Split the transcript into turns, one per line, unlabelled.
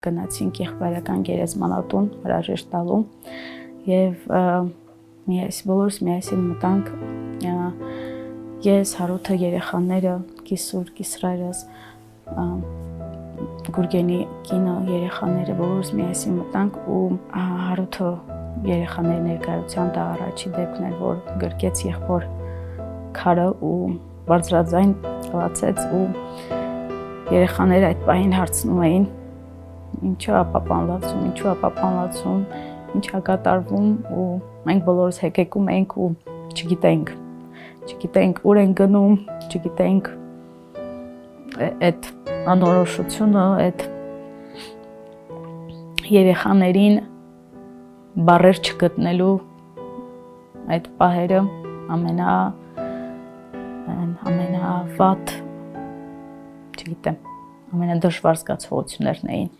Գնացինք եղբայրական գերեզմանատուն հրաժեշտ տալու եւ բոլորս միասին մտանք ես, Հարութը, երեխաները, Կիսուր, Կիսրայրս, Գուրգենի կինը, երեխաները բոլորս միասին մտանք ու Հարութը երեխաների ներկայության դա առաջի դեպքն էր, որ գրկեց եղբոր քարը ու բարձրաձայն լացեց ու երեխաները այդ պահին հարցնում էին ինչու է պապան ինչ է կատարվում ու մենք բոլորս հեկեկում էինք ու չգիտեինք ուր ենք գնում, չգիտեինք այդ անորոշությունը, այդ երեխաներին բառեր չգտնելու այդ պահերը ամենավատ, չգիտեմ, ամենադժվար զգացողություններն էին։